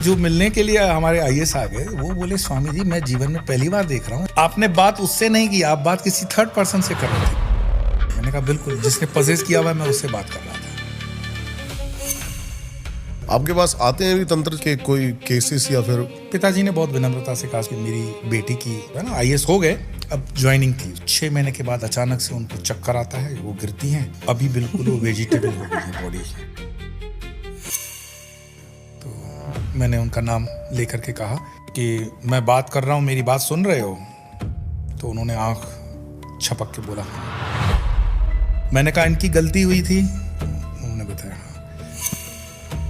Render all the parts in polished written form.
जो मिलने के लिए हमारे आईएएस आ गए, वो बोले स्वामी जी मैं जीवन में पहली बार देख रहा हूँ आपने बात उससे नहीं की, आप बात किसी थर्ड पर्सन से कर रहे थे। मैंने कहा बिल्कुल, जिसने पजेस किया हुआ है मैं उससे बात कर रहा था। आपके पास आते हैं भी तंत्र के कोई केसेस या फिर? पिताजी ने बहुत विनम्रता से कहा कि मेरी बेटी की है ना आईएएस हो गए, अब ज्वाइनिंग थी, 6 महीने के बाद अचानक से उनको चक्कर आता है, वो गिरती हैं, अभी बिल्कुल वो वेजिटेबल हो गई है बॉडी। तो मैंने उनका नाम लेकर के कहा कि मैं बात कर रहा हूँ, मेरी बात सुन रहे हो? तो उन्होंने आंख छपक के बोला मैंने कहा इनकी गलती हुई थी? उन्होंने बताया।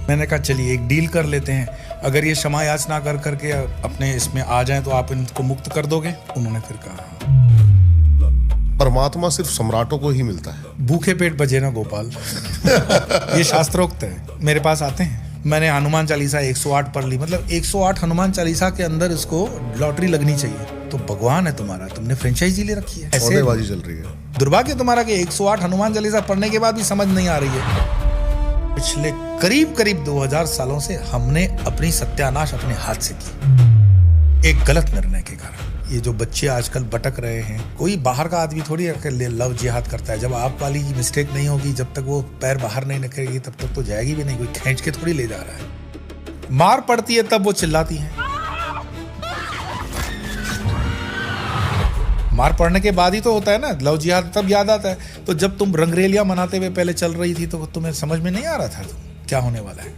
मैंने कहा चलिए एक डील कर लेते हैं, अगर ये क्षमा याचना कर करके अपने इसमें आ जाएं तो आप इनको मुक्त कर दोगे? उन्होंने फिर कहा परमात्मा सिर्फ सम्राटों को ही मिलता है। भूखे पेट बजे ना गोपाल। ये शास्त्रोक्त है। मेरे पास आते हैं, मैंने हनुमान चालीसा 108 पढ़ ली, मतलब 108 हनुमान चालीसा के अंदर इसको लॉटरी लगनी चाहिए। तो भगवान है तुम्हारा, तुमने फ्रेंचाइजी ले रखी है, ऐसे सौदेबाजी चल रही है। दुर्भाग्य तुम्हारा कि 108 हनुमान चालीसा पढ़ने के बाद भी समझ नहीं आ रही है। पिछले करीब 2000 सालों से हमने अपनी सत्यानाश अपने हाथ से की, एक गलत निर्णय के कारण। ये जो बच्चे आजकल भटक रहे हैं, कोई बाहर का आदमी थोड़ी लव जिहाद करता है। जब आप वाली की मिस्टेक नहीं होगी, जब तक वो पैर बाहर नहीं निकलेगी तब तक तो जाएगी भी नहीं, कोई खींच के थोड़ी ले जा रहा है। मार पड़ती है तब वो चिल्लाती है, मार पड़ने के बाद ही तो होता है ना लव जिहाद, तब याद आता है। तो जब तुम रंगरेलियां मनाते हुए पहले चल रही थी तो तुम्हें समझ में नहीं आ रहा था क्या होने वाला है।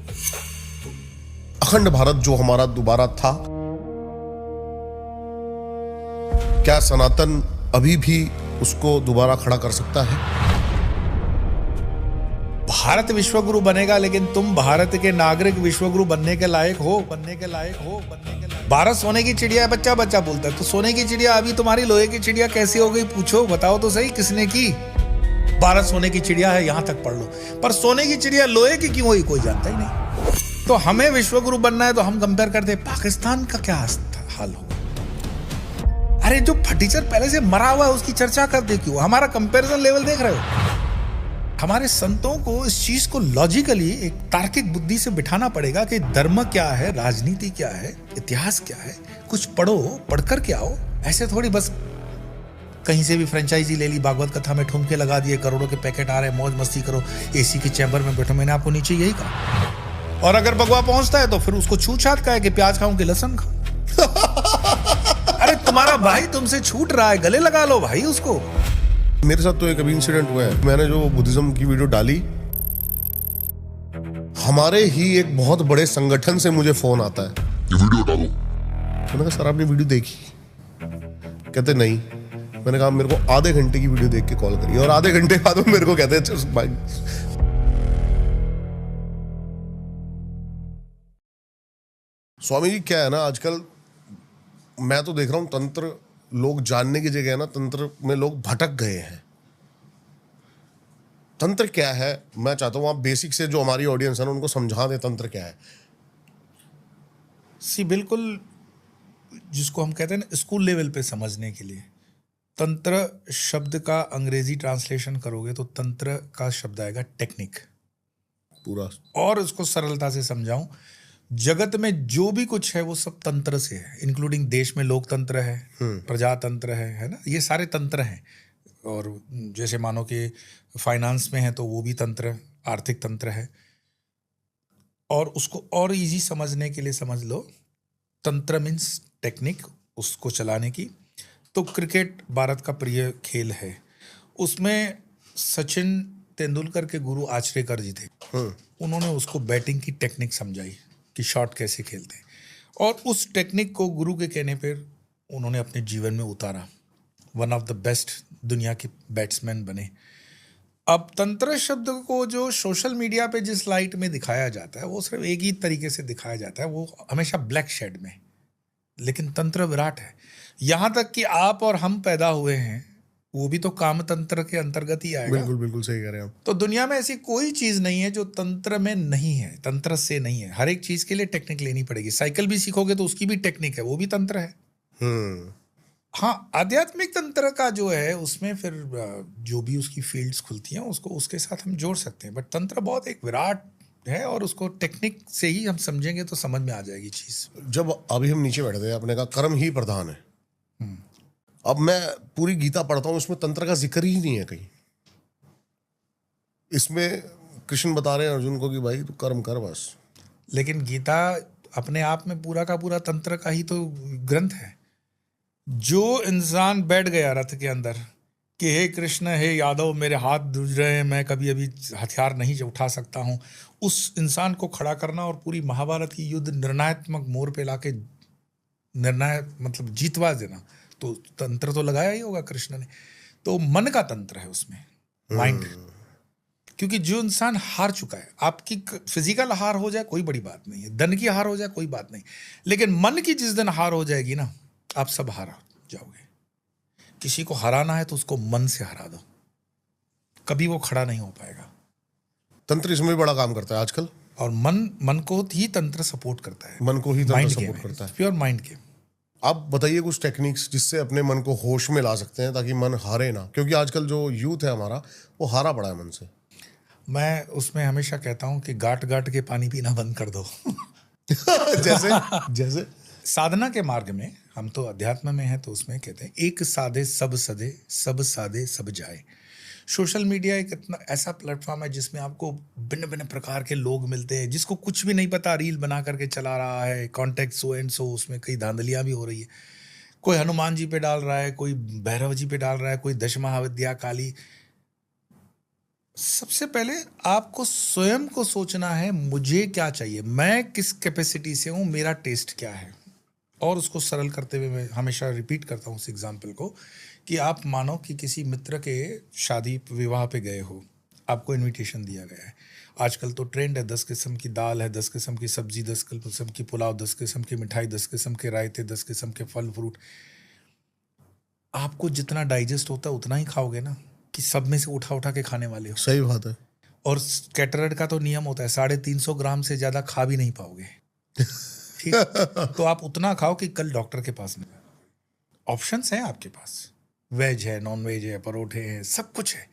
अखंड भारत जो हमारा दोबारा था, क्या सनातन अभी भी उसको दोबारा खड़ा कर सकता है? भारत विश्वगुरु बनेगा, लेकिन तुम भारत के नागरिक विश्वगुरु बनने के लायक हो, बनने के लायक हो, बनने के लायक। भारत सोने की चिड़िया है, बच्चा बच्चा बोलता है। तो सोने की चिड़िया अभी तुम्हारी लोहे की चिड़िया कैसी हो गई, पूछो, बताओ तो सही, किसने की? भारत सोने की चिड़िया है, यहां तक पढ़ लो, पर सोने की चिड़िया लोहे की क्यों हुई कोई जानता ही नहीं। तो हमें विश्वगुरु बनना है तो हम कंपेयर करते पाकिस्तान का क्या हाल होगा। अरे जो फटीचर पहले से मरा हुआ है उसकी चर्चा करते क्यों? हमारा कंपैरिजन लेवल देख रहे हो? हमारे संतों को इस चीज को लॉजिकली एक तार्किक बुद्धि से बिठाना पड़ेगा कि धर्म क्या है, राजनीति क्या है, इतिहास क्या है। कुछ पढ़ो, पढ़कर के आओ। ऐसे थोड़ी बस कहीं से भी फ्रेंचाइजी ले ली, भागवत कथा में ठुमके लगा दिए, करोड़ों के पैकेट आ रहे हैं, मौज मस्ती करो, एसी के चैम्बर में बैठो। मैंने आपको नीचे यही कहा। और अगर भगवा पहुंचता है तो फिर उसको छूट छाट का है कि प्याज खाऊं कि लहसुन खाऊं। अरे तुम्हारा भाई तुमसे छूट रहा है, गले लगा लो भाई उसको। मेरे साथ तो एक अभी इंसिडेंट हुआ है। मैंने जो बुद्धिज्म की वीडियो डाली, हमारे ही एक बहुत बड़े संगठन से मुझे फोन आता है, ये वीडियो डालो। मैंने कहा सर आपने वीडियो देखी? कहते नहीं। मैंने कहा मेरे को आधे घंटे की वीडियो देख के कॉल करिए, और आधे घंटे बाद वो मेरे को कहते हैं भाई। स्वामी जी क्या है ना, आजकल मैं तो देख रहा हूं तंत्र लोग जानने की जगह ना, तंत्र में लोग भटक गए हैं। तंत्र क्या है, मैं चाहता हूं आप बेसिक से जो हमारी ऑडियंस है ना उनको समझा दें तंत्र क्या है। बिल्कुल, जिसको हम कहते हैं ना स्कूल लेवल पे समझने के लिए। तंत्र शब्द का अंग्रेजी ट्रांसलेशन करोगे तो तंत्र का शब्द आएगा टेक्निक पूरा। और इसको सरलता से समझाऊं, जगत में जो भी कुछ है वो सब तंत्र से है, इंक्लूडिंग देश में लोकतंत्र है, प्रजातंत्र है ना, ये सारे तंत्र हैं। और जैसे मानो कि फाइनेंस में है तो वो भी तंत्र, आर्थिक तंत्र है। और उसको और इजी समझने के लिए समझ लो, तंत्र मीन्स टेक्निक, उसको चलाने की। तो क्रिकेट भारत का प्रिय खेल है, उसमें सचिन तेंदुलकर के गुरु आचरेकर जी थे। उन्होंने उसको बैटिंग की टेक्निक समझाई कि शॉट कैसे खेलते हैं, और उस टेक्निक को गुरु के कहने पर उन्होंने अपने जीवन में उतारा। वन ऑफ द बेस्ट दुनिया के बैट्समैन बने। अब तंत्र शब्द को जो सोशल मीडिया पे जिस लाइट में दिखाया जाता है वो सिर्फ एक ही तरीके से दिखाया जाता है, वो हमेशा ब्लैक शेड में। लेकिन तंत्र विराट है। यहाँ तक कि आप और हम पैदा हुए हैं वो भी तो काम तंत्र के अंतर्गत ही आएगा। बिल्कुल बिल्कुल सही कह रहे हैं आप। तो दुनिया में ऐसी कोई चीज नहीं है जो तंत्र में नहीं है, तंत्र से नहीं है। हर एक चीज के लिए टेक्निक लेनी पड़ेगी। साइकिल भी सीखोगे तो उसकी भी टेक्निक है, वो भी तंत्र है। हाँ, आध्यात्मिक तंत्र का जो है उसमें फिर जो भी उसकी फील्ड्स खुलती हैं उसको उसके साथ हम जोड़ सकते हैं। बट तंत्र बहुत एक विराट है, और उसको टेक्निक से ही हम समझेंगे तो समझ में आ जाएगी चीज। जब अभी हम नीचे बैठे थे, आपने कहा कर्म ही प्रधान है। अब मैं पूरी गीता पढ़ता हूँ, उसमें तंत्र का जिक्र ही नहीं है कहीं। इसमें कृष्ण बता रहे हैं अर्जुन को कि भाई तू कर्म कर बस। लेकिन गीता अपने आप में पूरा का पूरा तंत्र का ही तो ग्रंथ है। जो इंसान बैठ गया रथ के अंदर कि हे कृष्ण, हे यादव, मेरे हाथ दूज रहे हैं, मैं कभी अभी हथियार नहीं उठा सकता हूँ, उस इंसान को खड़ा करना और पूरी महाभारत की युद्ध निर्णयात्मक मोड़ पे लाके निर्णायक मतलब जीतवा देना, तो तंत्र तो लगाया ही होगा कृष्ण ने। तो मन का तंत्र है उसमें, माइंड। क्योंकि जो इंसान हार चुका है, आपकी फिजिकल हार हो जाए कोई बड़ी बात नहीं है, धन की हार हो जाए कोई बात नहीं, लेकिन मन की जिस दिन हार हो जाएगी ना, आप सब हारा जाओगे। किसी को हराना है तो उसको मन से हरा दो, कभी वो खड़ा नहीं हो पाएगा। तंत्र इसमें भी बड़ा काम करता है आजकल। और मन को ही तंत्र सपोर्ट करता है, मन को ही तंत्र सपोर्ट करता है, प्योर माइंड गेम। आप बताइए कुछ टेक्निक्स जिससे अपने मन को होश में ला सकते हैं ताकि मन हारे ना, क्योंकि आजकल जो यूथ है हमारा वो हारा पड़ा है मन से। मैं उसमें हमेशा कहता हूं कि गाट गाट के पानी पीना बंद कर दो। जैसे साधना के मार्ग में, हम तो अध्यात्म में हैं, तो उसमें कहते हैं एक साधे सब सदे, सब साधे सब जाए। सोशल मीडिया एक इतना ऐसा प्लेटफॉर्म है जिसमें आपको भिन्न भिन्न प्रकार के लोग मिलते हैं, जिसको कुछ भी नहीं पता रील बना करके चला रहा है, कॉन्टेक्ट सो एंड सो, उसमें कई धांधलियाँ भी हो रही है। कोई हनुमान जी पे डाल रहा है, कोई भैरव जी पे डाल रहा है, कोई दश महाविद्या काली। सबसे पहले आपको स्वयं को सोचना है, मुझे क्या चाहिए, मैं किस कैपेसिटी से हूँ, मेरा टेस्ट क्या है। और उसको सरल करते हुए मैं हमेशा रिपीट करता हूँ उस एग्जाम्पल को, कि आप मानो कि किसी मित्र के शादी विवाह पे गए हो, आपको इनविटेशन दिया गया है। आजकल तो ट्रेंड है, 10 किस्म की दाल है, 10 किस्म की सब्जी, 10 किस्म की पुलाव, 10 किस्म की मिठाई, 10 किस्म के रायते, 10 किस्म के फल फ्रूट। आपको जितना डाइजेस्ट होता है उतना ही खाओगे ना, कि सब में से उठा उठा के खाने वाले हो। सही बात है। और कैटरर का तो नियम होता है 350 ग्राम से ज्यादा खा भी नहीं पाओगे। ठीक, तो आप उतना खाओ कि कल डॉक्टर के पास में। ऑप्शंस हैं आपके पास, वेज है, नॉन वेज है, परोठे हैं, सब कुछ है,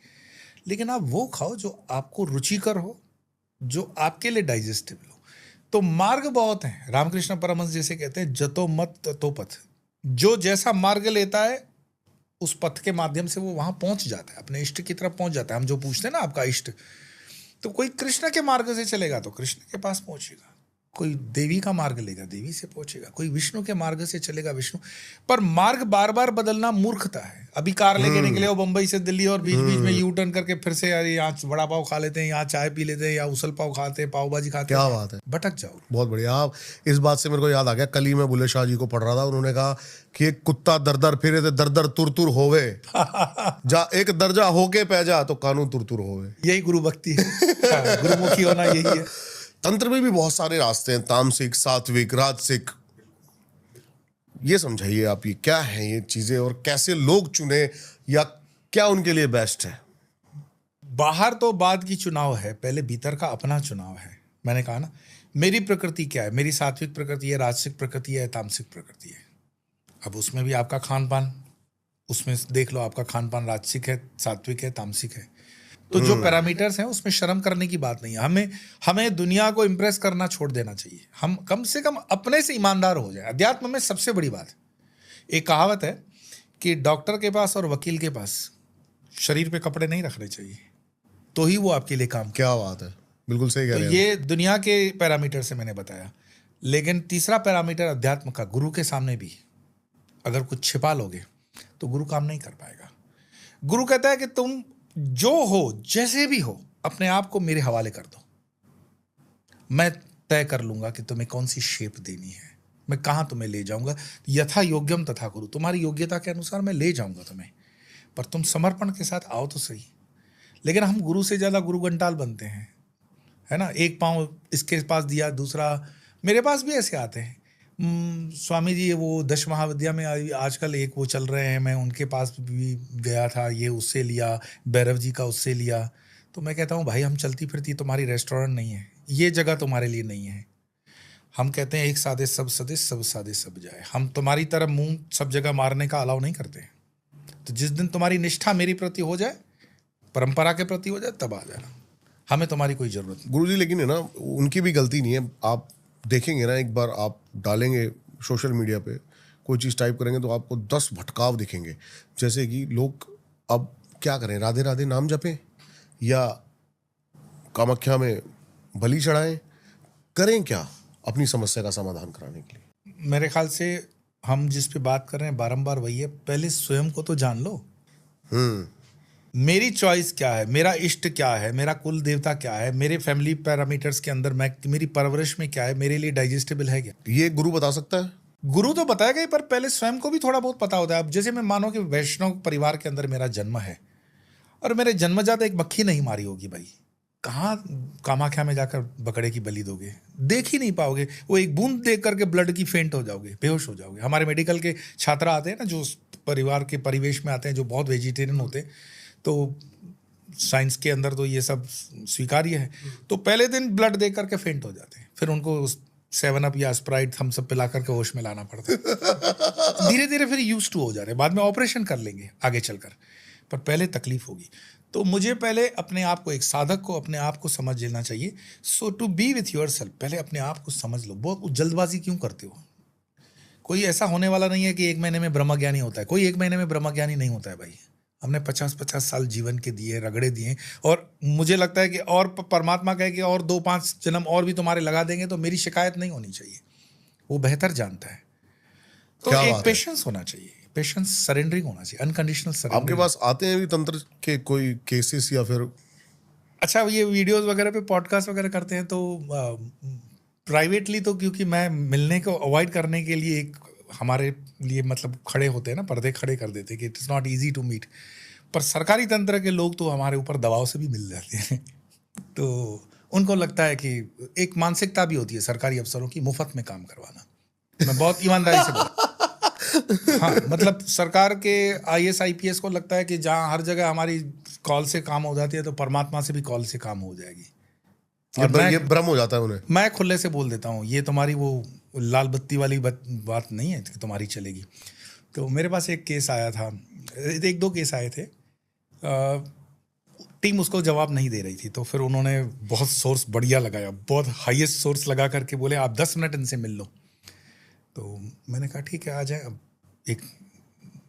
लेकिन आप वो खाओ जो आपको रुचिकर हो, जो आपके लिए डाइजेस्टेबल हो। तो मार्ग बहुत हैं। रामकृष्ण परमहंस जैसे कहते हैं, जतो मत ततो पथ। जो जैसा मार्ग लेता है उस पथ के माध्यम से वो वहां पहुंच जाता है, अपने इष्ट की तरफ पहुंच जाता है। हम जो पूछते हैं ना आपका इष्ट, तो कोई कृष्ण के मार्ग से चलेगा तो कृष्ण के पास पहुंचेगा, कोई देवी का मार्ग लेगा देवी से पहुंचेगा, कोई विष्णु के मार्ग से चलेगा विष्णु। पर मार्ग बार बार बदलना मूर्खता है। अभी कार लेके निकले हो बंबई से दिल्ली, और बीच बीच में यू टर्न करके फिर से यार यहाँ वड़ा पाव खा लेते हैं, यहाँ चाय पी लेते हैं, या उसल पाव खाते हैं, पाव भाजी खाते हैं। क्या बात है, भटक जाओ। बहुत बढ़िया। आप इस बात से मेरे को याद आ गया, कल ही मैं बुल्ले शाह जी को पढ़ रहा था, उन्होंने कहा कि एक कुत्ता दर दर फिरे तो दर दर तुर तुर होवे, जा एक दर्जा होके पै जा तो कानून तुर तुर होवे। यही गुरु भक्ति है, गुरुमुखी होना यही है। तंत्र में भी बहुत सारे रास्ते हैं, तामसिक, सात्विक, राजसिक। ये समझाइए आप, ये क्या है ये चीजें, और कैसे लोग चुने, या क्या उनके लिए बेस्ट है? बाहर तो बाद की चुनाव है, पहले भीतर का अपना चुनाव है। मैंने कहा ना, मेरी प्रकृति क्या है, मेरी सात्विक प्रकृति है, राजसिक प्रकृति है, तामसिक प्रकृति है। अब उसमें भी आपका खान पान, उसमें देख लो, आपका खान पान राजसिक है, सात्विक है, तामसिक है। तो जो पैरामीटर्स हैं उसमें शर्म करने की बात नहीं है। हमें दुनिया को इंप्रेस करना छोड़ देना चाहिए। हम कम से कम अपने से ईमानदार हो जाए। अध्यात्म में सबसे बड़ी बात, एक कहावत है कि डॉक्टर के पास और वकील के पास शरीर पे कपड़े नहीं रखने चाहिए, तो ही वो आपके लिए काम। क्या बात है, बिल्कुल सही कह रहे हैं। ये दुनिया के पैरामीटर से मैंने बताया। लेकिन तीसरा पैरामीटर अध्यात्म का, गुरु के सामने भी अगर कुछ छिपा लोगे तो गुरु काम नहीं कर पाएगा। गुरु कहता है कि तुम जो हो, जैसे भी हो, अपने आप को मेरे हवाले कर दो, मैं तय कर लूंगा कि तुम्हें कौन सी शेप देनी है, मैं कहाँ तुम्हें ले जाऊंगा। यथा योग्यम तथा कुरु, तुम्हारी योग्यता के अनुसार मैं ले जाऊंगा तुम्हें, पर तुम समर्पण के साथ आओ तो सही। लेकिन हम गुरु से ज्यादा गुरु घंटाल बनते हैं, है ना। एक पाँव इसके पास दिया, दूसरा मेरे पास भी ऐसे आते हैं। स्वामी जी वो 10 महाविद्या में आजकल एक वो चल रहे हैं, मैं उनके पास भी गया था, ये उससे लिया, भैरव जी का उससे लिया। तो मैं कहता हूँ भाई, हम चलती फिरती तुम्हारी रेस्टोरेंट नहीं है, ये जगह तुम्हारे लिए नहीं है। हम कहते हैं एक साधे सब सदे, सब साधे सब जाए। हम तुम्हारी तरह मुंह सब जगह मारने का अलाउ नहीं करते। तो जिस दिन तुम्हारी निष्ठा मेरी प्रति हो जाए, परंपरा के प्रति हो जाए, तब आ जाना। हमें तुम्हारी कोई ज़रूरत नहीं। गुरुजी लेकिन है ना, उनकी भी गलती नहीं है। आप देखेंगे ना, एक बार आप डालेंगे सोशल मीडिया पे कोई चीज़ टाइप करेंगे तो आपको 10 भटकाव दिखेंगे। जैसे कि लोग अब क्या करें, राधे राधे नाम जपें या कामाख्या में बलि चढ़ाएं, करें क्या अपनी समस्या का समाधान कराने के लिए? मेरे ख्याल से हम जिस पे बात कर रहे हैं बारंबार वही है, पहले स्वयं को तो जान लो। मेरी चॉइस क्या है, मेरा इष्ट क्या है, मेरा कुल देवता क्या है, मेरे फैमिली पैरामीटर्स के अंदर मेरी परवरिश में क्या है, मेरे लिए डाइजेस्टेबल है क्या? ये गुरु बता सकता है? गुरु तो बताएगा ही, पर पहले स्वयं को भी थोड़ा बहुत पता होता है। अब जैसे मैं मानो कि वैष्णव परिवार के अंदर मेरा जन्म है और मेरे जन्मजात एक मक्खी नहीं मारी होगी भाई, कहाँ कामाख्या में जाकर बकरे की बलि दोगे? देख ही नहीं पाओगे। वो एक बूंद देख करके ब्लड की फेंट हो जाओगे, बेहोश हो जाओगे। हमारे मेडिकल के छात्र आते हैं ना, जो परिवार के परिवेश में आते हैं, जो बहुत वेजिटेरियन होते हैं, तो साइंस के अंदर तो ये सब स्वीकार्य है, तो पहले दिन ब्लड देख करके फेंट हो जाते हैं, फिर उनको 7 अप या स्प्राइट थम्स अप पिला करके होश में लाना पड़ता है। धीरे धीरे फिर यूज्ड टू हो जा रहे हैं, बाद में ऑपरेशन कर लेंगे आगे चलकर, पर पहले तकलीफ होगी। तो मुझे पहले अपने आप को, एक साधक को अपने आप को समझ लेना चाहिए। So to be with yourself, पहले अपने आप को समझ लो। बहुत जल्दबाजी क्यों करते हो? कोई ऐसा होने वाला नहीं है कि 1 महीने में ब्रह्मज्ञानी होता है। कोई 1 महीने में ब्रह्मज्ञानी नहीं होता है भाई। हमने 50-50 साल जीवन के दिए, रगड़े दिए, और मुझे लगता है कि और परमात्मा कहे कि और 2-5 जन्म और भी तुम्हारे लगा देंगे तो मेरी शिकायत नहीं होनी चाहिए। वो बेहतर जानता है। तो एक पेशेंस होना चाहिए, पेशेंस, सरेंडरिंग होना चाहिए, अनकंडीशनल सरेंडरिंग। आपके पास आते हैं भी तंत्र के कोई केसेस या फिर? अच्छा, ये वीडियोस वगैरह पे पॉडकास्ट वगैरह करते हैं तो प्राइवेटली तो, क्योंकि मैं मिलने को अवॉइड करने के लिए एक हमारे लिए मतलब खड़े होते हैं ना, पर्दे खड़े कर देते हैं कि it is not easy to meet. पर सरकारी तंत्र के लोग तो हमारे ऊपर दबाव से भी मिल जाते हैं। तो उनको लगता है कि एक मानसिकता भी होती है सरकारी अफसरों की, मुफ्त में काम करवाना। मैं बहुत ईमानदारी से बोलूँ, हाँ, मतलब सरकार के IAS IPS को लगता है कि जहाँ हर जगह हमारी कॉल से काम हो जाती है, तो परमात्मा से भी कॉल से काम हो जाएगी। और ये भ्रम हो जाता है उन्हें। मैं खुले से बोल देता हूँ, ये तुम्हारी वो लाल बत्ती वाली बात नहीं है कि तुम्हारी चलेगी। तो मेरे पास एक केस आया था, 1-2 केस आए थे, टीम उसको जवाब नहीं दे रही थी, तो फिर उन्होंने बहुत सोर्स बढ़िया लगाया, बहुत हाईएस्ट सोर्स लगा करके बोले आप 10 मिनट इनसे मिल लो। तो मैंने कहा ठीक है, आ जाए। अब एक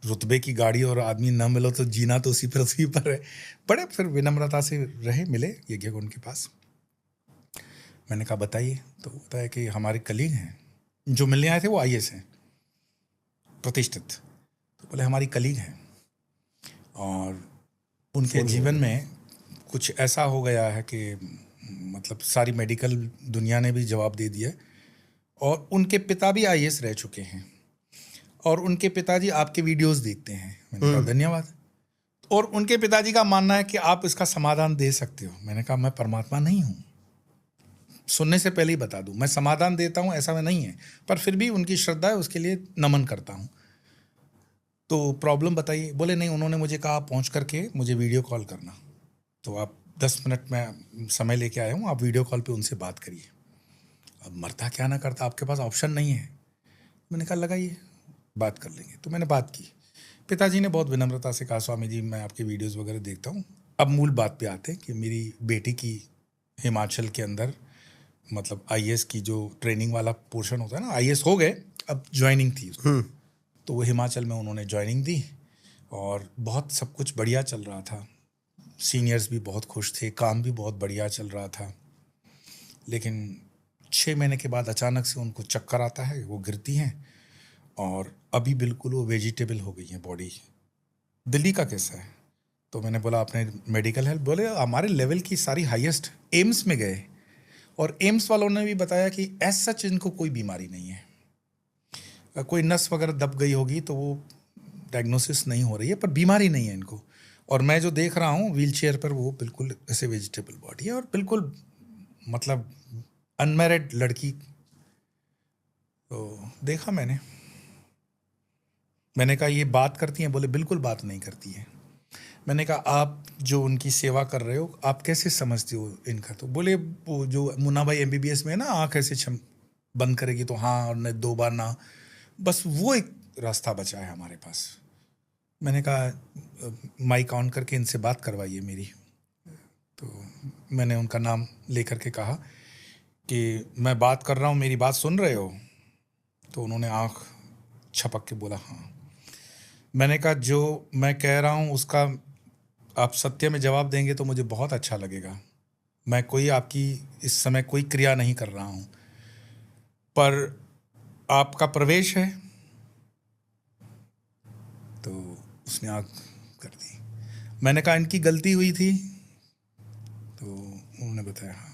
रुतबे की गाड़ी और आदमी न मिलो तो जीना तो उसी पृथ्वी पर है। बड़े फिर विनम्रता से रहे, मिले यज्ञकुंड के पास। मैंने कहा बताइए। तो होता है कि हमारे कलीग हैं जो मिलने आए थे, वो IAS हैं, प्रतिष्ठित। तो बोले हमारी कलीग हैं और उनके जीवन में कुछ ऐसा हो गया है कि मतलब सारी मेडिकल दुनिया ने भी जवाब दे दिया, और उनके पिता भी IAS रह चुके हैं, और उनके पिताजी आपके वीडियोस देखते हैं। मैंने कहा धन्यवाद। और उनके पिताजी का मानना है कि आप इसका समाधान दे सकते हो। मैंने कहा मैं परमात्मा नहीं हूँ, सुनने से पहले ही बता दूं, मैं समाधान देता हूं ऐसा में नहीं है, पर फिर भी उनकी श्रद्धा है, उसके लिए नमन करता हूं। तो प्रॉब्लम बताइए। बोले नहीं, उन्होंने मुझे कहा पहुंच करके मुझे वीडियो कॉल करना, तो आप 10 मिनट में समय लेके आया हूं, आप वीडियो कॉल पे उनसे बात करिए। अब मरता क्या ना करता, आपके पास ऑप्शन नहीं है। मैंने कहा लगाइए, बात कर लेंगे। तो मैंने बात की। पिताजी ने बहुत विनम्रता से कहा स्वामी जी मैं आपके वीडियोज़ वगैरह देखता हूँ। अब मूल बात पे आते हैं कि मेरी बेटी की हिमाचल के अंदर मतलब IAS की जो ट्रेनिंग वाला पोर्शन होता है ना, IAS हो गए, अब ज्वाइनिंग थी। तो वो हिमाचल में उन्होंने ज्वाइनिंग दी और बहुत सब कुछ बढ़िया चल रहा था। सीनियर्स भी बहुत खुश थे, काम भी बहुत बढ़िया चल रहा था। लेकिन 6 महीने के बाद अचानक से उनको चक्कर आता है, वो गिरती हैं और अभी बिल्कुल वो वेजिटेबल हो गई हैं बॉडी। दिल्ली का कैसा है? तो मैंने बोला आपने मेडिकल हेल्प? बोले हमारे लेवल की सारी हाईएस्ट एम्स में गए और एम्स वालों ने भी बताया कि एज सच इनको कोई बीमारी नहीं है, कोई नस वगैरह दब गई होगी तो वो डायग्नोसिस नहीं हो रही है, पर बीमारी नहीं है इनको। और मैं जो देख रहा हूँ व्हील चेयर पर, वो बिल्कुल ऐसे वेजिटेबल बॉडी है और बिल्कुल मतलब अनमैरिड लड़की। तो देखा मैंने कहा ये बात करती हैं? बोले बिल्कुल बात नहीं करती है। मैंने कहा आप जो उनकी सेवा कर रहे हो आप कैसे समझते हो इनका? तो बोले वो जो मुन्ना भाई MBBS में ना आँख ऐसे बंद करेगी तो हाँ और नहीं 2 बार ना, बस वो एक रास्ता बचा है हमारे पास। मैंने कहा माइक ऑन करके इनसे बात करवाइए मेरी। तो मैंने उनका नाम लेकर के कहा कि मैं बात कर रहा हूँ, मेरी बात सुन रहे हो? तो उन्होंने आँख छपक के बोला हाँ। मैंने कहा जो मैं कह रहा हूँ उसका आप सत्य में जवाब देंगे तो मुझे बहुत अच्छा लगेगा। मैं कोई आपकी इस समय कोई क्रिया नहीं कर रहा हूँ, पर आपका प्रवेश है। तो उसने आँख कर दी। मैंने कहा इनकी गलती हुई थी? तो उन्होंने बताया हाँ।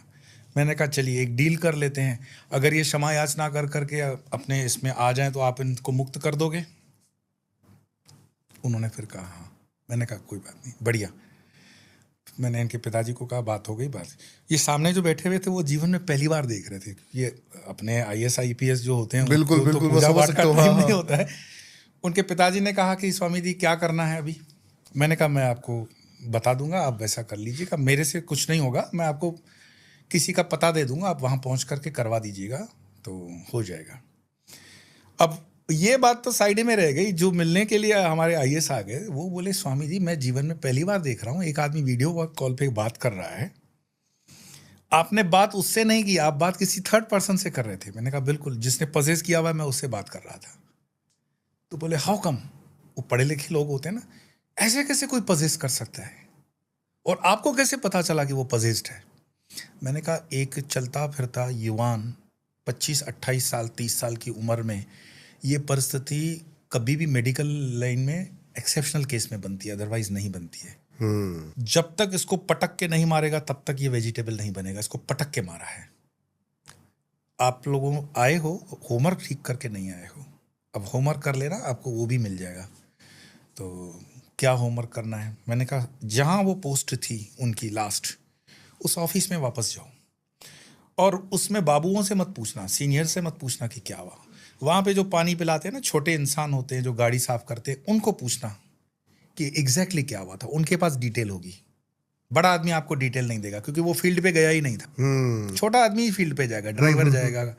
मैंने कहा चलिए एक डील कर लेते हैं, अगर ये क्षमा याचना कर करके अपने इसमें आ जाएं तो आप इनको मुक्त कर दोगे? उन्होंने फिर कहा हाँ। मैंने कहा कोई बात नहीं, बढ़िया। मैंने इनके पिताजी को कहा बात हो गई। बात ये सामने जो बैठे हुए थे वो जीवन में पहली बार देख रहे थे। ये अपने IAS IPS जो होते हैं बिल्कुल उनको बिल्कुल तो पूजा मैं समझ पाठ का सकता हूँ, टाइम हाँ, नहीं हाँ। होता है। उनके पिताजी ने कहा कि स्वामी जी क्या करना है अभी? मैंने कहा मैं आपको बता दूंगा, आप वैसा कर लीजिएगा, मेरे से कुछ नहीं होगा, मैं आपको किसी का पता दे दूंगा, आप वहाँ पहुँच करके करवा दीजिएगा तो हो जाएगा। अब ये बात तो साइड में रह गई। जो मिलने के लिए हमारे IAS आ गए वो बोले स्वामी जी मैं जीवन में पहली बार देख रहा हूँ एक आदमी वीडियो कॉल पे बात कर रहा है, आपने बात उससे नहीं की, आप बात किसी थर्ड पर्सन से कर रहे थे। मैंने कहा बिल्कुल, जिसने पजेस किया हुआ है मैं उससे बात कर रहा था। तो बोले हाउ कम? वो पढ़े लिखे लोग होते हैं ना, ऐसे कैसे कोई पजेस कर सकता है, और आपको कैसे पता चला कि वो पजेस्ड है? मैंने कहा एक चलता फिरता युवान 25-28 साल 30 साल की उम्र में ये परिस्थिति कभी भी मेडिकल लाइन में एक्सेप्शनल केस में बनती है, अदरवाइज नहीं बनती है। जब तक इसको पटक के नहीं मारेगा तब तक ये वेजिटेबल नहीं बनेगा। इसको पटक के मारा है। आप लोगों आए हो, होमवर्क ठीक करके नहीं आए हो। अब होमवर्क कर लेना, आपको वो भी मिल जाएगा। तो क्या होमवर्क करना है? मैंने कहा जहाँ वो पोस्ट थी उनकी लास्ट, उस ऑफिस में वापस जाओ और उसमें बाबुओं से मत पूछना, सीनियर से मत पूछना कि क्या हुआ। वहाँ पे जो पानी पिलाते हैं ना, छोटे इंसान होते हैं जो गाड़ी साफ करते हैं, उनको पूछना कि एग्जैक्टली क्या हुआ था। उनके पास डिटेल होगी। बड़ा आदमी आपको डिटेल नहीं देगा क्योंकि वो फील्ड पे गया ही नहीं था। छोटा आदमी ही फील्ड पे जाएगा, ड्राइवर जाएगा,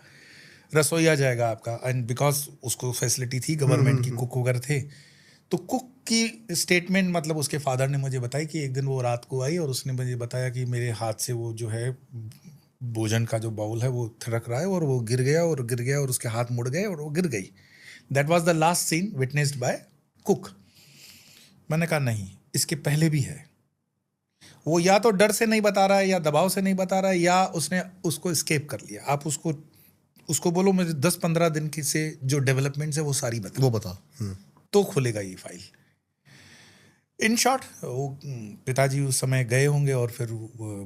रसोईया जाएगा आपका। एंड बिकॉज उसको फैसिलिटी थी गवर्नमेंट की, कुक वगैरह थे, तो कुक की स्टेटमेंट मतलब उसके फादर ने मुझे बताई कि एक दिन वो रात को आई और उसने मुझे बताया कि मेरे हाथ से वो जो है भोजन का जो बाउल है वो थिरक रहा है और वो गिर गया और उसके हाथ मुड़ गए और वो गिर गई। That was the last scene witnessed by Cook. मैंने कहा नहीं, इसके पहले भी है। वो या तो डर से नहीं बता रहा है, या दबाव से नहीं बता रहा है, या उसने उसको एस्केप कर लिया। आप उसको बोलो मुझे 10-15 दिन की से जो डेवलपमेंट्स है वो सारी बता, वो बता। तो खुलेगा ये फाइल। इन शॉर्ट वो पिताजी उस समय गए होंगे और फिर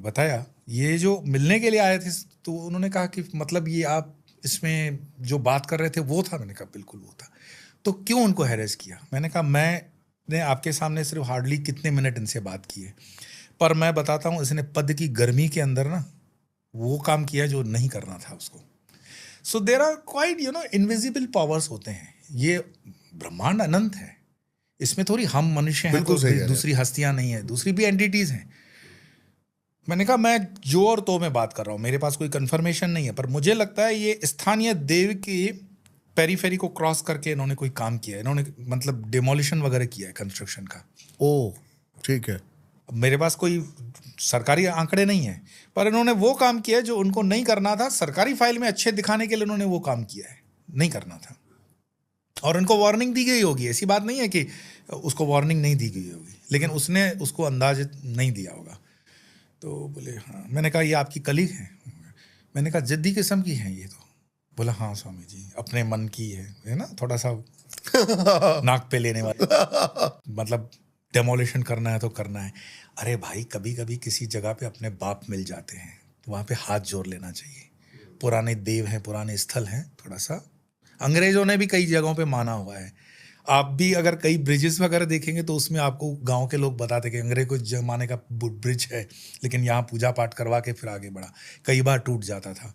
बताया ये जो मिलने के लिए आए थे, तो उन्होंने कहा कि मतलब ये आप इसमें जो बात कर रहे थे वो था? मैंने कहा बिल्कुल वो था। तो क्यों उनको हैरेस किया? मैंने कहा मैंने आपके सामने सिर्फ हार्डली कितने मिनट इनसे बात की है, पर मैं बताता हूँ इसने पद की गर्मी के अंदर ना वो काम किया जो नहीं करना था उसको। So there are quite invisible powers होते हैं। ये ब्रह्मांड अनंत है, इसमें थोड़ी हम मनुष्य हैं तो दूसरी हस्तियां नहीं है, दूसरी भी एंटिटीज हैं। मैंने कहा मैं जो और तो में बात कर रहा हूँ, मेरे पास कोई कंफर्मेशन नहीं है, पर मुझे लगता है ये स्थानीय देव की पेरीफेरी को क्रॉस करके इन्होंने कोई काम किया है, इन्होंने मतलब डिमोलिशन वगैरह किया है कंस्ट्रक्शन का। ओ ठीक है। मेरे पास कोई सरकारी आंकड़े नहीं है, पर इन्होंने वो काम किया है जो उनको नहीं करना था। सरकारी फाइल में अच्छे दिखाने के लिए इन्होंने वो काम किया है, नहीं करना था। और उनको वार्निंग दी गई होगी, ऐसी बात नहीं है कि उसको वार्निंग नहीं दी गई होगी, लेकिन उसने उसको अंदाज नहीं दिया होगा। तो बोले हाँ। मैंने कहा ये आपकी कलीग हैं? मैंने कहा जिद्दी किस्म की हैं ये तो। बोला हाँ स्वामी जी, अपने मन की है ना, थोड़ा सा नाक पे लेने वाले मतलब डेमोलिशन करना है तो करना है। अरे भाई कभी कभी किसी जगह पे अपने बाप मिल जाते हैं तो वहाँ पे हाथ जोड़ लेना चाहिए। पुराने देव हैं, पुराने स्थल हैं, थोड़ा सा अंग्रेजों ने भी कई जगहों पे माना हुआ है। आप भी अगर कई ब्रिजेस वगैरह देखेंगे तो उसमें आपको गांव के लोग बताते कि अंग्रेज को जमाने का ब्रिज है, लेकिन यहाँ पूजा पाठ करवा के फिर आगे बढ़ा, कई बार टूट जाता था।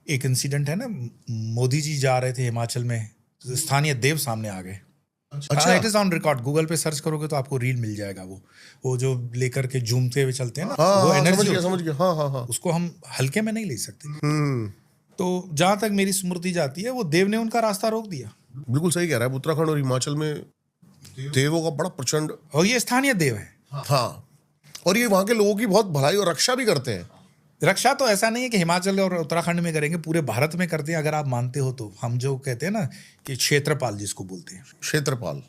एक इंसिडेंट है ना, मोदी जी जा रहे थे हिमाचल में, स्थानीय देव सामने आ गए। अच्छा, it is on record, Google पे सर्च करोगे तो आपको रील मिल जाएगा। वो जो लेकर के झूमते हुए चलते हैं ना, वो एनर्जी समझ गया। हाँ। उसको हम हल्के में नहीं ले सकते। तो जहां तक मेरी स्मृति जाती है वो देव ने उनका रास्ता रोक दिया। बिल्कुल सही कह रहा है। उत्तराखंड और हिमाचल में देवों का बड़ा प्रचंड, और ये स्थानीय देव है। हाँ, और ये वहाँ के लोगों की बहुत भलाई और रक्षा भी करते हैं। रक्षा तो ऐसा नहीं है कि हिमाचल और उत्तराखंड में करेंगे, पूरे भारत में करते हैं अगर आप मानते हो तो। हम जो कहते हैं ना कि क्षेत्रपाल जिसको बोलते हैं, क्षेत्रपाल,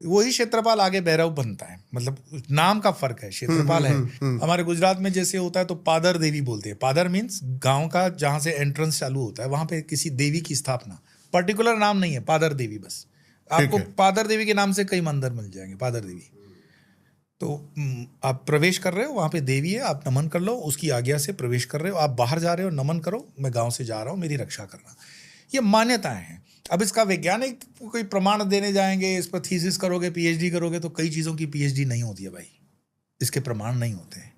वही क्षेत्रपाल आगे भैरव बनता है, मतलब नाम का फर्क है। क्षेत्रपाल है हमारे गुजरात में जैसे होता है तो पादर देवी बोलते हैं। पादर मीन्स गांव का जहां से एंट्रेंस चालू होता है, वहां पे किसी देवी की स्थापना, पर्टिकुलर नाम नहीं है, पादर देवी बस। आपको पादर देवी के नाम से कई मंदिर मिल जाएंगे। पादर देवी तो आप प्रवेश कर रहे हो, वहां पे देवी है, आप नमन कर लो, उसकी आज्ञा से प्रवेश कर रहे हो। आप बाहर जा रहे हो, नमन करो, मैं गांव से जा रहा हूँ, मेरी रक्षा करना। ये मान्यताएं हैं। अब इसका वैज्ञानिक कोई प्रमाण देने जाएंगे, इस पर थीसिस करोगे, पीएचडी करोगे, तो कई चीज़ों की पीएचडी नहीं होती है भाई, इसके प्रमाण नहीं होते हैं।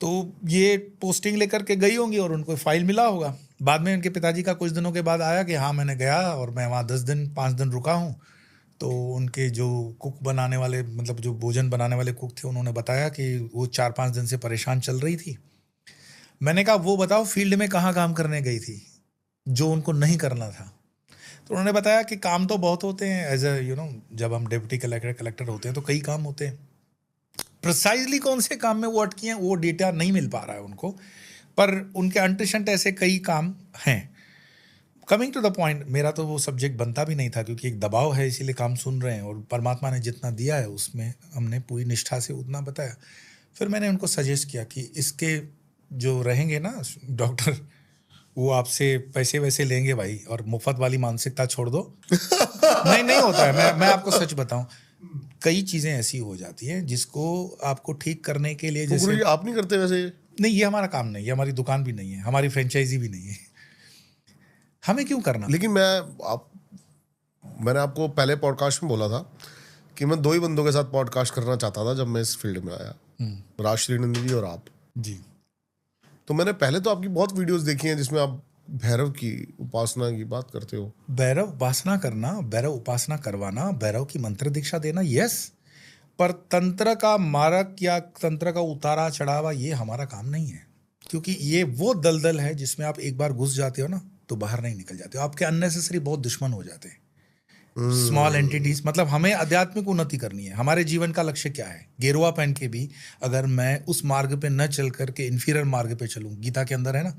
तो ये पोस्टिंग लेकर के गई होंगी और उनको फाइल मिला होगा। बाद में उनके पिताजी का कुछ दिनों के बाद आया कि हाँ मैंने गया और मैं वहाँ 5 दिन रुका हूँ। तो उनके जो कुक बनाने वाले, मतलब जो भोजन बनाने वाले कुक थे, उन्होंने बताया कि वो 4-5 दिन से परेशान चल रही थी। मैंने कहा वो बताओ फील्ड में कहाँ काम करने गई थी जो उनको नहीं करना था? तो उन्होंने बताया कि काम तो बहुत होते हैं, एज ए जब हम डिप्टी कलेक्टर होते हैं तो कई काम होते हैं। प्रिसाइजली कौन से काम में वो अटकी हैं वो डेटा नहीं मिल पा रहा है उनको, पर उनके अंटशंट ऐसे कई काम हैं। कमिंग टू द पॉइंट, मेरा तो वो सब्जेक्ट बनता भी नहीं था क्योंकि एक दबाव है, इसीलिए काम सुन रहे हैं, और परमात्मा ने जितना दिया है उसमें हमने पूरी निष्ठा से उतना बताया। फिर मैंने उनको सजेस्ट किया कि इसके जो रहेंगे ना डॉक्टर, वो आपसे पैसे वैसे लेंगे भाई, और मुफ्त वाली मानसिकता छोड़ दो। नहीं होता है। मैं आपको सच बताऊं, कई चीज़ें ऐसी हो जाती हैं जिसको आपको ठीक करने के लिए, जैसे आप नहीं करते वैसे? नहीं, ये हमारा काम नहीं है, हमारी दुकान भी नहीं है, हमारी फ्रेंचाइजी भी नहीं है, हमें क्यों करना? लेकिन मैंने आपको पहले पॉडकास्ट में बोला था कि मैं 2 ही बंदों के साथ पॉडकास्ट करना चाहता था जब मैं इस फील्ड में आया, राज श्रीनंदी जी और आप जी। तो मैंने पहले तो आपकी बहुत वीडियोस देखी हैं जिसमें आप भैरव की उपासना की बात करते हो। भैरव उपासना करना, भैरव उपासना करवाना, भैरव की मंत्र दीक्षा देना, यस, पर तंत्र का मारक या तंत्र का उतारा चढ़ावा ये हमारा काम नहीं है, क्योंकि ये वो दलदल है जिसमें आप एक बार घुस जाते हो ना तो बाहर नहीं निकल जाते हो। आपके अननेसेसरी बहुत दुश्मन हो जाते हैं, स्मॉल एंटिटीज। मतलब हमें आध्यात्मिक उन्नति करनी है, हमारे जीवन का लक्ष्य क्या है? गेरुआ पहन के भी अगर मैं उस मार्ग पे न चल करके इंफीरियर मार्ग पे चलूं, गीता के अंदर है ना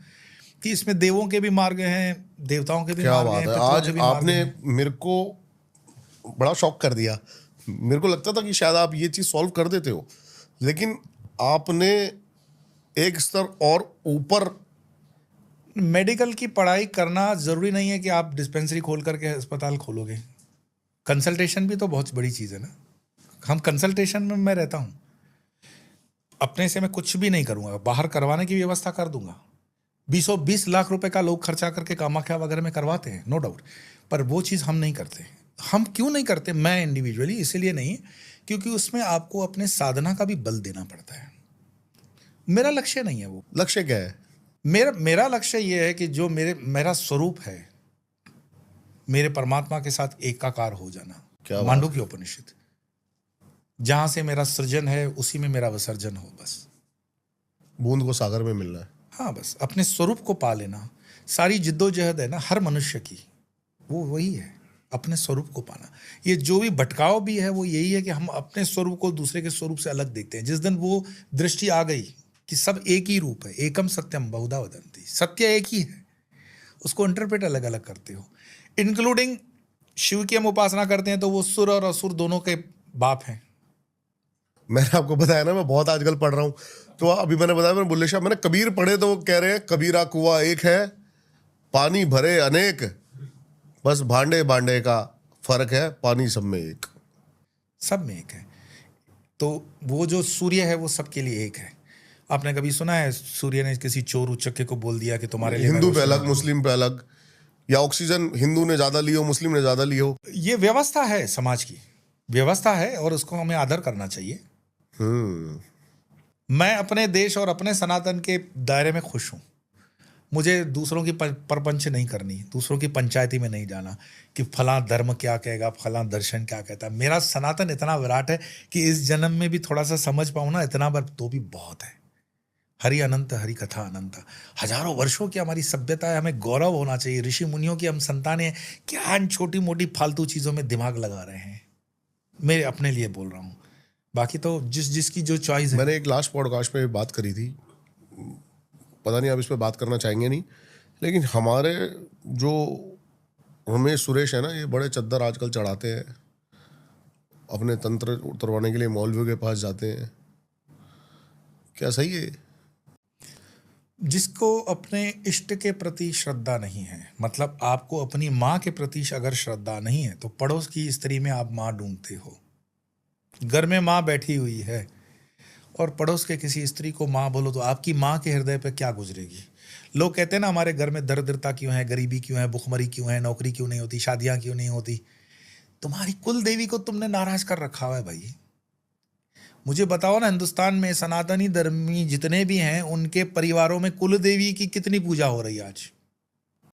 कि इसमें देवों के भी मार्ग हैं, देवताओं के भी मार्ग हैं। आज आपने मेरे को बड़ा शॉक कर दिया। मेरे को लगता था कि शायद आप ये चीज सॉल्व कर देते हो, लेकिन आपने एक स्तर और ऊपर। मेडिकल की पढ़ाई करना जरूरी नहीं है कि आप डिस्पेंसरी खोल करके अस्पताल खोलोगे। कंसल्टेशन भी तो बहुत बड़ी चीज़ है ना। हम कंसल्टेशन में मैं रहता हूँ, अपने से मैं कुछ भी नहीं करूँगा, बाहर करवाने की व्यवस्था कर दूंगा। 20 लाख रुपए का लोग खर्चा करके कामाख्या वगैरह में करवाते हैं, नो डाउट, पर वो चीज़ हम नहीं करते। हम क्यों नहीं करते? मैं इंडिविजुअली इसलिए नहीं, क्योंकि उसमें आपको अपने साधना का भी बल देना पड़ता है। मेरा लक्ष्य नहीं है वो। लक्ष्य क्या है? मेरा लक्ष्य ये है कि जो मेरा स्वरूप है, मेरे परमात्मा के साथ एकाकार हो जाना। मांडुक्य उपनिषद, जहां से मेरा सृजन है उसी में मेरा विसर्जन हो, बस। बूंद को सागर में मिलना है। हाँ, बस अपने स्वरूप को पा लेना। सारी जिद्दोजहद है ना हर मनुष्य की, वो वही है, अपने स्वरूप को पाना। ये जो भी भटकाव भी है वो यही है कि हम अपने स्वरूप को दूसरे के स्वरूप से अलग देखते हैं। जिस दिन वो दृष्टि आ गई कि सब एक ही रूप है, एकम सत्यम बहुधा वदंती, सत्य एक ही है, उसको इंटरप्रेट अलग अलग करते हो। इंक्लूडिंग शिव की हम उपासना करते हैं तो वो सुर और असुर दोनों के बाप हैं। मैंने आपको बताया ना, मैं बहुत आजकल पढ़ रहा हूँ, तो अभी मैंने बताया, मैंने बुल्ले शाह, मैंने कबीर पढ़े तो वो कह रहे हैं कबीरा कुआं एक है, पानी भरे अनेक, बस भांडे भांडे का फर्क है, पानी सब में एक। सब में एक है। तो वो जो सूर्य है वो सबके लिए एक है। आपने कभी सुना है सूर्य ने किसी चोर उचक्के को बोल दिया कि तुम्हारे लिए हिंदू पे अलग, मुस्लिम पे अलग, या ऑक्सीजन हिंदू ने ज्यादा लियो मुस्लिम ने ज्यादा लियो? ये व्यवस्था है, समाज की व्यवस्था है और उसको हमें आदर करना चाहिए। मैं अपने देश और अपने सनातन के दायरे में खुश हूँ। मुझे दूसरों की परपंच नहीं करनी, दूसरों की पंचायती में नहीं जाना कि फलां धर्म क्या कहेगा, फलां दर्शन क्या कहता है। मेरा सनातन इतना विराट है कि इस जन्म में भी थोड़ा सा समझ पाऊँ ना, इतना बार तो भी बहुत है। हरि अनंत, हरि कथा अनंत। हजारों वर्षों की हमारी सभ्यता है, हमें गौरव होना चाहिए। ऋषि मुनियों की हम संतानें हैं, क्या इन छोटी मोटी फालतू चीज़ों में दिमाग लगा रहे हैं? मैं अपने लिए बोल रहा हूँ। बाकी तो जिसकी जो चॉइस है। मैंने एक लास्ट पॉडकास्ट में बात करी थी, पता नहीं आप इस पे बात करना चाहेंगे नहीं, लेकिन हमारे जो रमेश सुरेश है ना, ये बड़े चद्दर आजकल चढ़ाते हैं, अपने तंत्र उतरवाने के लिए मौलवियों के पास जाते हैं, क्या सही है? जिसको अपने इष्ट के प्रति श्रद्धा नहीं है, मतलब आपको अपनी माँ के प्रति अगर श्रद्धा नहीं है तो पड़ोस की स्त्री में आप माँ ढूंढते हो। घर में माँ बैठी हुई है और पड़ोस के किसी स्त्री को माँ बोलो तो आपकी माँ के हृदय पे क्या गुजरेगी? लोग कहते हैं ना हमारे घर में दरिद्रता क्यों है, गरीबी क्यों है, भुखमरी क्यों है, नौकरी क्यों नहीं होती, शादियां क्यों नहीं होती। तुम्हारी कुल देवी को तुमने नाराज कर रखा हुआ है भाई। मुझे बताओ ना, हिंदुस्तान में सनातनी धर्मी जितने भी हैं उनके परिवारों में कुल देवी की कितनी पूजा हो रही है आज?